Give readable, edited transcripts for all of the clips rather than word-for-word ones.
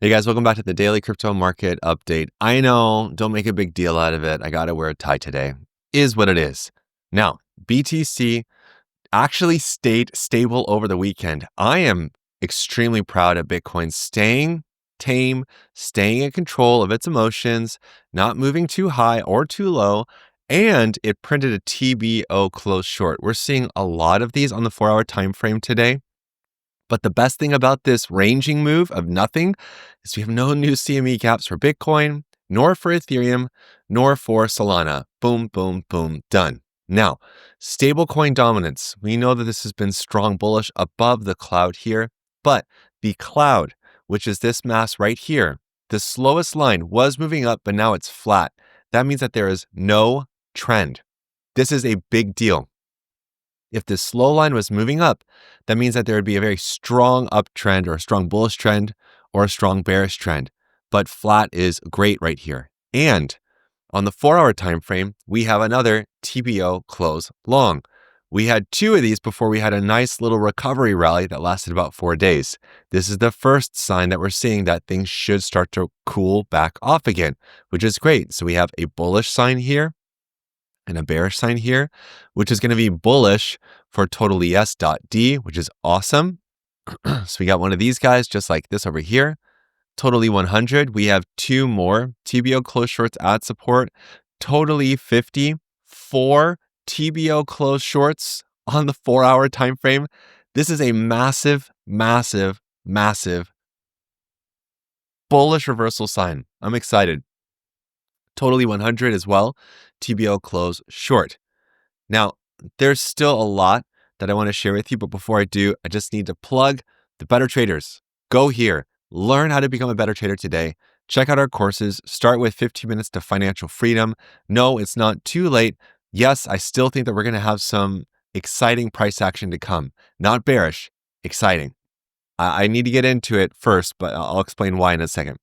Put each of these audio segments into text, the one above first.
Hey guys, welcome back to the daily crypto market update. I know, don't make a big deal out of it. I gotta wear a tie today. Is what it is. Now, BTC actually stayed stable over the weekend. I am extremely proud of Bitcoin staying tame, staying in control of its emotions, not moving too high or too low, and it printed a TBO Close short. We're seeing a lot of these on the 4-hour time frame today. But the best thing about this ranging move of nothing is we have no new CME gaps for Bitcoin, nor for Ethereum, nor for Solana. Boom, boom, boom, done. Now, stablecoin dominance. We know that this has been strong bullish above the cloud here, but the cloud, which is this mass right here, the slowest line was moving up, but now it's flat. That means that there is no trend. This is a big deal. If this slow line was moving up, that means that there would be a very strong uptrend or a strong bullish trend or a strong bearish trend. But flat is great right here. And on the 4-hour time frame, we have another TBO Close long. We had two of these before we had a nice little recovery rally that lasted about 4 days. This is the first sign that we're seeing that things should start to cool back off again, which is great. So we have a bullish sign here and a bearish sign here, which is going to be bullish for TOTALES.D, which is awesome. So we got one of these guys just like this over here. TOTALE100, we have two more TBO Close shorts at support. TOTALE50, 4 TBO Close shorts on the 4-hour time frame. This is a massive, massive, massive bullish reversal sign. I'm excited. TOTALE100 as well, TBO Close short. Now, there's still a lot that I want to share with you, but before I do, I just need to plug the Better Traders. Go here, learn how to become a better trader today. Check out our courses. Start with 15 minutes to financial freedom. No, it's not too late. Yes, I still think that we're going to have some exciting price action to come. Not bearish, exciting. I need to get into it first, but I'll explain why in a second.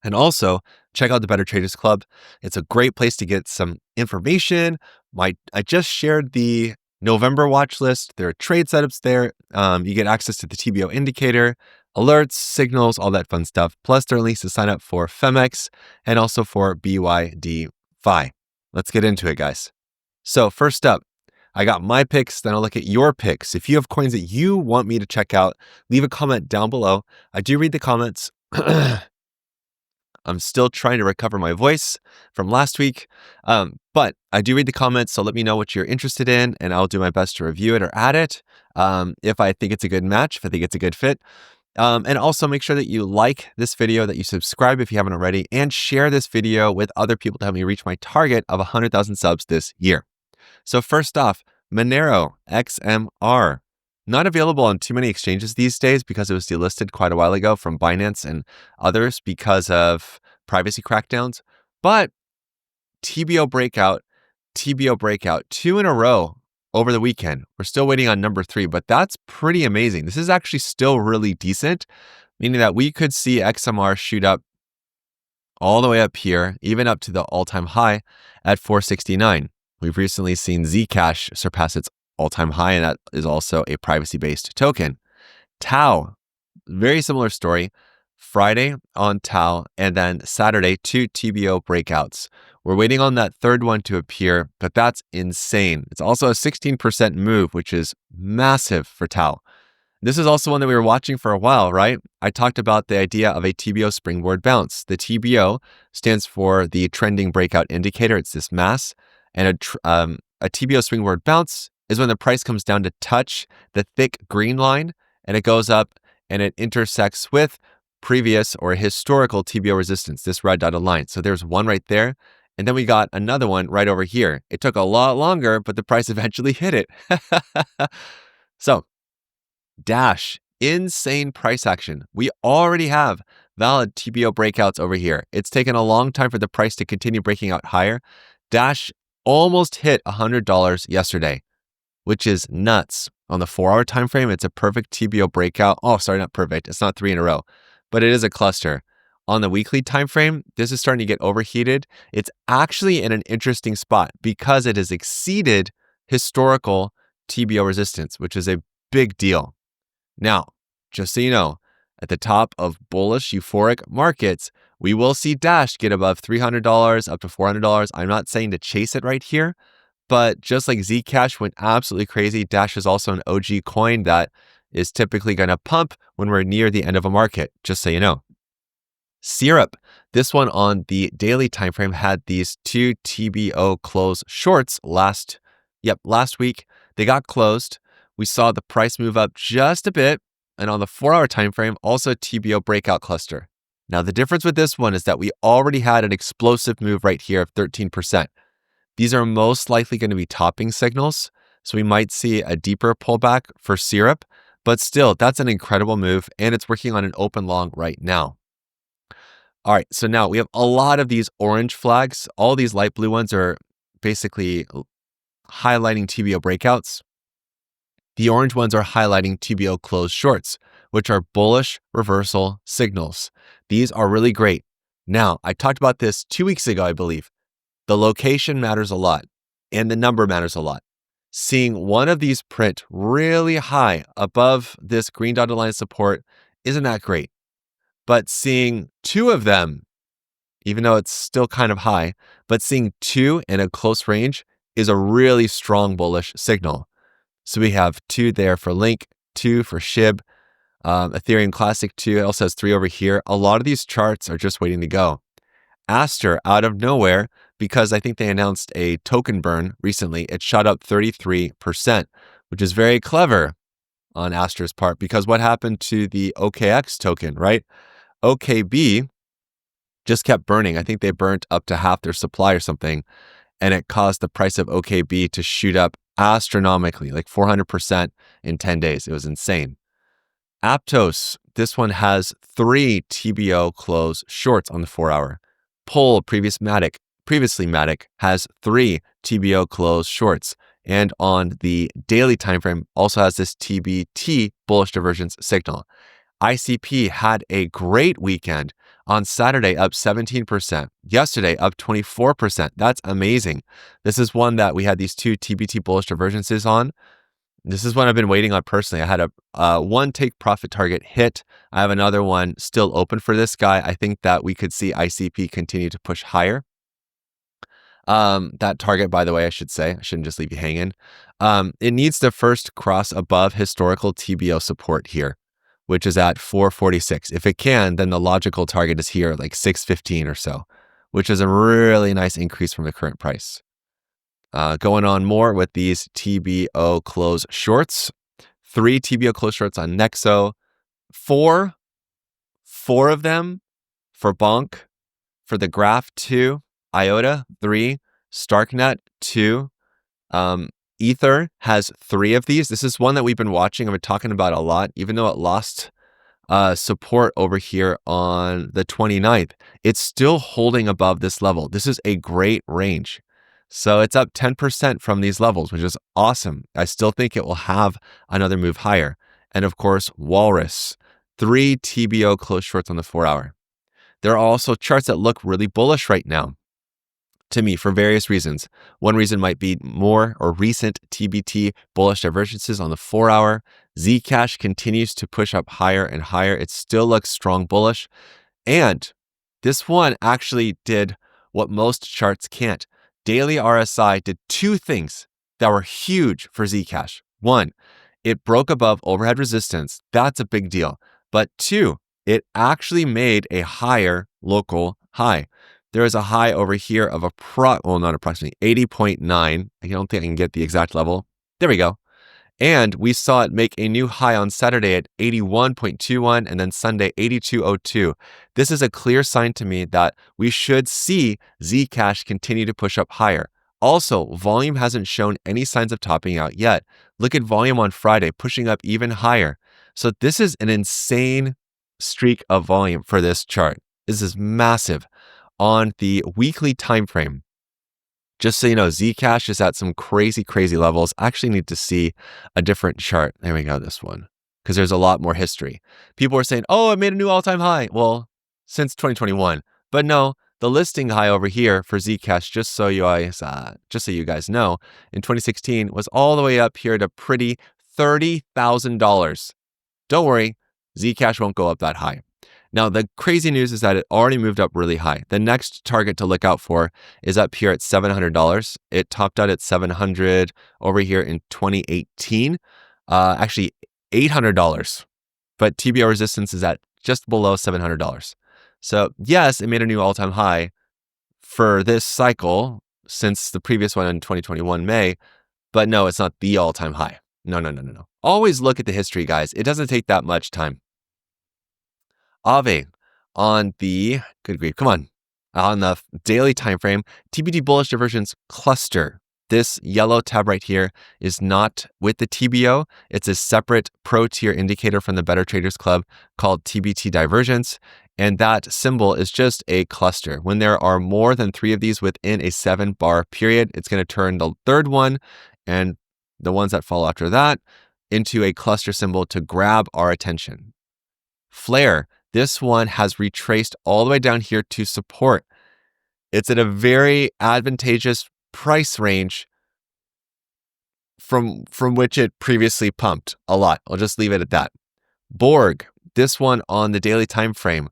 And also, check out the Better Traders Club. It's a great place to get some information. I just shared the November watch list. There are trade setups there. You get access to the TBO indicator, alerts, signals, all that fun stuff. Plus, there are links to sign up for FEMEX and also for BYD-Fi. Let's get into it, guys. So first up, I got my picks, then I'll look at your picks. If you have coins that you want me to check out, leave a comment down below. I do read the comments. I'm still trying to recover my voice from last week, but I do read the comments, so let me know what you're interested in, and I'll do my best to review it or add it if I think it's a good match, if I think it's a good fit. And also make sure that you like this video, that you subscribe if you haven't already, and share this video with other people to help me reach my target of 100,000 subs this year. So first off, Monero XMR. Not available on too many exchanges these days because it was delisted quite a while ago from Binance and others because of privacy crackdowns. But TBO Breakout, 2 in a row over the weekend. We're still waiting on number 3, but that's pretty amazing. This is actually still really decent, meaning that we could see XMR shoot up all the way up here, even up to the all-time high at 469. We've recently seen Zcash surpass its all-time high, and that is also a privacy-based token. Tau, very similar story. Friday on Tau, and then Saturday, 2 TBO breakouts. We're waiting on that third one to appear, but that's insane. It's also a 16% move, which is massive for Tau. This is also one that we were watching for a while, right? I talked about the idea of a TBO springboard bounce. The TBO stands for the trending breakout indicator. It's this mass, and a TBO springboard bounce is when the price comes down to touch the thick green line, and it goes up and it intersects with previous or historical TBO resistance, this red dotted line. So there's one right there. And then we got another one right over here. It took a lot longer, but the price eventually hit it. So Dash, insane price action. We already have valid TBO breakouts over here. It's taken a long time for the price to continue breaking out higher. Dash almost hit $100 yesterday, which is nuts. On the 4-hour time frame, it's a perfect TBO breakout. Oh, sorry, not perfect. It's not 3 in a row, but it is a cluster. On the weekly time frame, this is starting to get overheated. It's actually in an interesting spot because it has exceeded historical TBO resistance, which is a big deal. Now, just so you know, at the top of bullish euphoric markets, we will see Dash get above $300 up to $400. I'm not saying to chase it right here, but just like Zcash went absolutely crazy, Dash is also an OG coin that is typically going to pump when we're near the end of a market, just so you know. Syrup, this one on the daily time frame had these two TBO Close shorts last week. They got closed. We saw the price move up just a bit, and on the 4-hour time frame, also TBO breakout cluster. Now, the difference with this one is that we already had an explosive move right here of 13%. These are most likely going to be topping signals, so we might see a deeper pullback for Syrup, but still, that's an incredible move, and it's working on an open long right now. All right, so now we have a lot of these orange flags. All these light blue ones are basically highlighting TBO breakouts. The orange ones are highlighting TBO close shorts, which are bullish reversal signals. These are really great. Now, I talked about this 2 weeks ago, I believe. The location matters a lot, and the number matters a lot. Seeing one of these print really high above this green dotted line support isn't that great. But seeing two of them, even though it's still kind of high, but seeing two in a close range is a really strong bullish signal. So we have 2 there for Link, 2 for SHIB, Ethereum Classic 2. It also has 3 over here. A lot of these charts are just waiting to go. ASTER, out of nowhere, because I think they announced a token burn recently, it shot up 33%, which is very clever on ASTER's part, because what happened to the OKX token, right? OKB just kept burning. I think they burnt up to half their supply or something, and it caused the price of OKB to shoot up astronomically, like 400% in 10 days. It was insane. Aptos, this one has 3 TBO close shorts on the 4-hour. Pole, previously Matic, has 3 TBO close shorts. And on the daily time frame, also has this TBT Bullish Divergence signal. ICP had a great weekend. On Saturday, up 17%. Yesterday, up 24%. That's amazing. This is one that we had these 2 TBT Bullish Divergences on. This is one I've been waiting on personally. I had a one take profit target hit. I have another one still open for this guy. I think that we could see ICP continue to push higher. That target, by the way, I should say, I shouldn't just leave you hanging. It needs to first cross above historical TBO support here, which is at 446. If it can, then the logical target is here, like 615 or so, which is a really nice increase from the current price. Going on more with these TBO close shorts. 3 TBO close shorts on NEXO. 4 of them for BONK. For the Graph, 2. IOTA, 3. STRKnet, 2. Ether has 3 of these. This is one that we've been watching and we're talking about a lot, even though it lost support over here on the 29th. It's still holding above this level. This is a great range. So it's up 10% from these levels, which is awesome. I still think it will have another move higher. And of course, Walrus, 3 TBO close shorts on the 4-hour. There are also charts that look really bullish right now to me for various reasons. One reason might be more or recent TBT bullish divergences on the 4-hour. Zcash continues to push up higher and higher. It still looks strong bullish. And this one actually did what most charts can't. Daily RSI did 2 things that were huge for Zcash. 1, it broke above overhead resistance. That's a big deal. But 2, it actually made a higher local high. There is a high over here of not approximately 80.9. I don't think I can get the exact level. There we go. And we saw it make a new high on Saturday at 81.21 and then Sunday 82.02. This is a clear sign to me that we should see Zcash continue to push up higher. Also, volume hasn't shown any signs of topping out yet. Look at volume on Friday, pushing up even higher. So this is an insane streak of volume for this chart. This is massive. On the weekly time frame, just so you know, Zcash is at some crazy, crazy levels. I actually need to see a different chart. There we go, this one, because there's a lot more history. People are saying, oh, it made a new all-time high. Well, since 2021. But no, the listing high over here for Zcash, just so you guys know, in 2016 was all the way up here to pretty $30,000. Don't worry, Zcash won't go up that high. Now, the crazy news is that it already moved up really high. The next target to look out for is up here at $700. It topped out at $700 over here in 2018. Actually, $800. But TBO resistance is at just below $700. So yes, it made a new all-time high for this cycle since the previous one in 2021 May. But no, it's not the all-time high. No. Always look at the history, guys. It doesn't take that much time. AAVE on the, good grief, come on the daily time frame, TBT Bullish Divergence cluster. This yellow tab right here is not with the TBO. It's a separate pro tier indicator from the Better Traders Club called TBT Divergence. And that symbol is just a cluster. When there are more than 3 of these within a 7-bar period, it's going to turn the third one and the ones that follow after that into a cluster symbol to grab our attention. Flare. This one has retraced all the way down here to support. It's at a very advantageous price range from which it previously pumped a lot. I'll just leave it at that. BORG, this one on the daily time frame,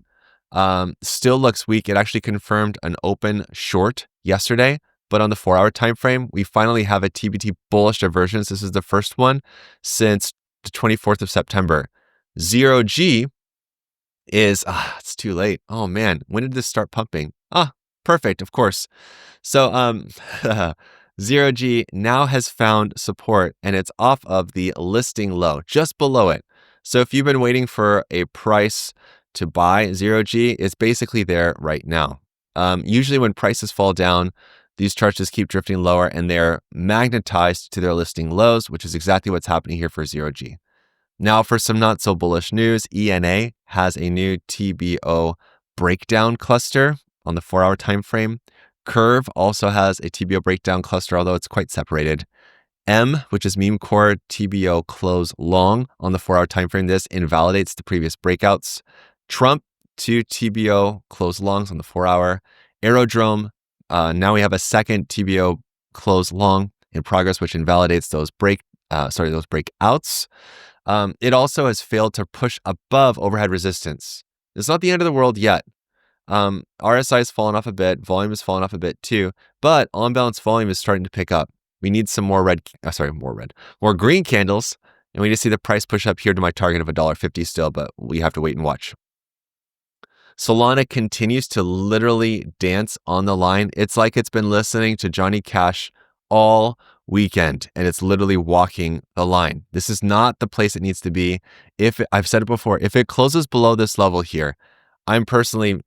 still looks weak. It actually confirmed an open short yesterday, but on the 4-hour time frame, we finally have a TBT Bullish Divergence. This is the first one since the 24th of September. 0G is, it's too late. Oh man, when did this start pumping? Perfect, of course. So 0G now has found support and it's off of the listing low, just below it. So if you've been waiting for a price to buy 0G, it's basically there right now. Usually when prices fall down, these charts just keep drifting lower and they're magnetized to their listing lows, which is exactly what's happening here for 0G. Now for some not so bullish news, ENA has a new TBO breakdown cluster on the 4-hour time frame. Curve also has a TBO breakdown cluster, although it's quite separated. M, which is meme core TBO close long on the 4-hour time frame. This invalidates the previous breakouts. Trump, 2 TBO close longs on the 4-hour. Aerodrome, now we have a second TBO close long in progress, which invalidates those breakouts. It also has failed to push above overhead resistance. It's not the end of the world yet. RSI has fallen off a bit, volume has fallen off a bit too, but on balance volume is starting to pick up. We need some more more green candles, and we need to see the price push up here to my target of $1.50 still, but we have to wait and watch. Solana continues to literally dance on the line. It's like it's been listening to Johnny Cash all weekend, and it's literally walking the line. This is not the place it needs to be. I've said it before, if it closes below this level here, I'm personally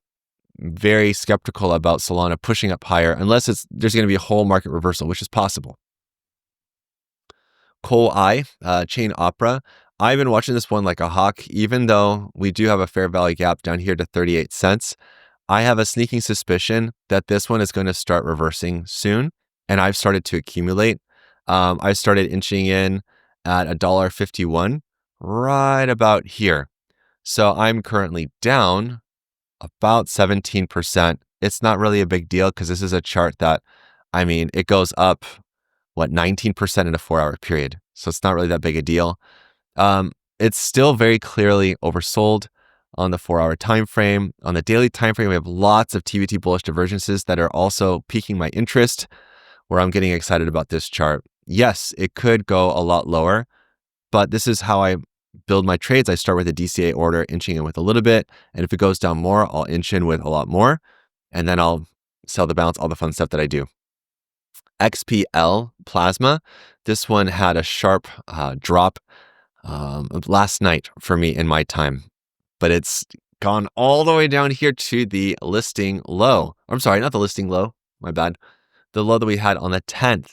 very skeptical about Solana pushing up higher unless there's going to be a whole market reversal, which is possible. Chain Opera. I've been watching this one like a hawk, even though we do have a fair value gap down here to 38 cents. I have a sneaking suspicion that this one is going to start reversing soon, and I've started to accumulate. I started inching in at $1.51 right about here. So I'm currently down about 17%. It's not really a big deal because this is a chart that, it goes up, 19% in a 4-hour period. So it's not really that big a deal. It's still very clearly oversold on the 4-hour time frame. On the daily time frame, we have lots of TBT bullish divergences that are also piquing my interest, where I'm getting excited about this chart. Yes, it could go a lot lower, but this is how I build my trades. I start with a DCA order, inching in with a little bit, and if it goes down more, I'll inch in with a lot more, and then I'll sell the balance, all the fun stuff that I do. XPL Plasma, this one had a sharp drop last night for me in my time, but it's gone all the way down here to the listing low. I'm sorry, not the listing low, my bad. The low that we had on the 10th.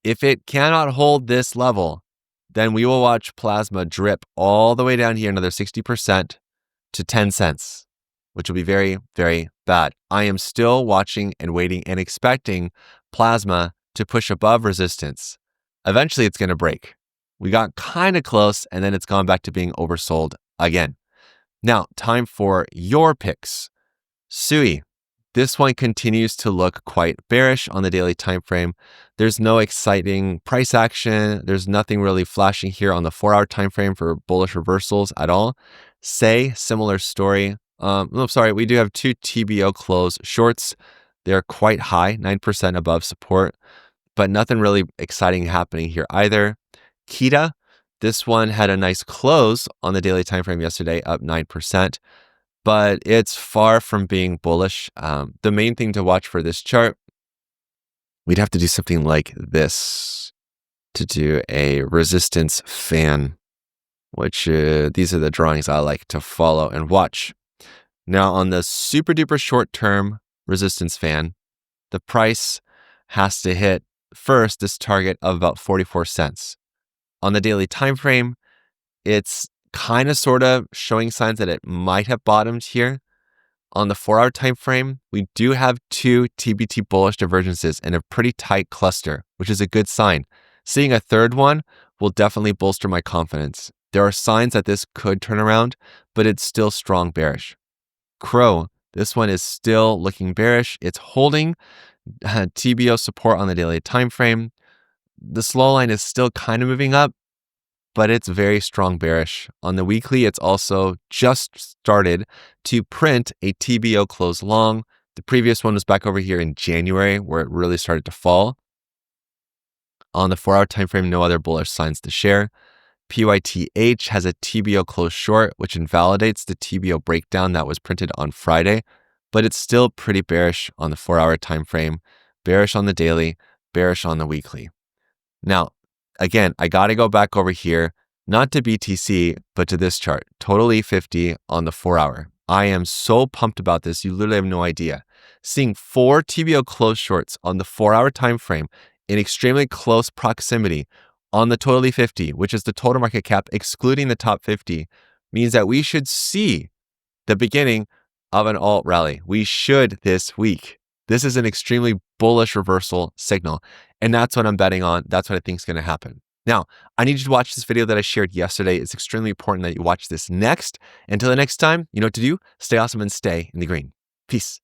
If it cannot hold this level, then we will watch Plasma drip all the way down here, another 60% to 10 cents, which will be very, very bad. I am still watching and waiting and expecting Plasma to push above resistance. Eventually, it's going to break. We got kind of close, and then it's gone back to being oversold again. Now, time for your picks. Sui, this one continues to look quite bearish on the daily time frame. There's no exciting price action. There's nothing really flashing here on the 4-hour time frame for bullish reversals at all. Similar story. No, sorry, we do have 2 TBO Close shorts. They're quite high, 9% above support, but nothing really exciting happening here either. KETA, this one had a nice close on the daily time frame yesterday, up 9%. But it's far from being bullish. The main thing to watch for this chart, we'd have to do something like this to do a resistance fan, which these are the drawings I like to follow and watch. Now, on the super duper short term resistance fan, the price has to hit first this target of about 44 cents. On the daily time frame, it's kind of sort of showing signs that it might have bottomed here. On the 4-hour time frame, we do have 2 TBT Bullish Divergences in a pretty tight cluster, which is a good sign. Seeing a third one will definitely bolster my confidence. There are signs that this could turn around, but it's still strong bearish. CRO, this one is still looking bearish. It's holding TBO support on the daily time frame. The slow line is still kind of moving up, but it's very strong bearish. On the weekly, it's also just started to print a TBO Close long. The previous one was back over here in January, where it really started to fall. On the 4-hour time frame, no other bullish signs to share. PYTH has a TBO Close short, which invalidates the TBO breakdown that was printed on Friday, but it's still pretty bearish on the 4-hour time frame, bearish on the daily, bearish on the weekly. Now, again, I got to go back over here, not to BTC, but to this chart, TOTALE50 on the 4-hour. I am so pumped about this. You literally have no idea. Seeing 4 TBO Close shorts on the 4-hour time frame in extremely close proximity on the TOTALE50, which is the total market cap excluding the top 50, means that we should see the beginning of an alt rally. We should this week. This is an extremely bullish reversal signal, and that's what I'm betting on. That's what I think is going to happen. Now, I need you to watch this video that I shared yesterday. It's extremely important that you watch this next. Until the next time, you know what to do. Stay awesome and stay in the green. Peace.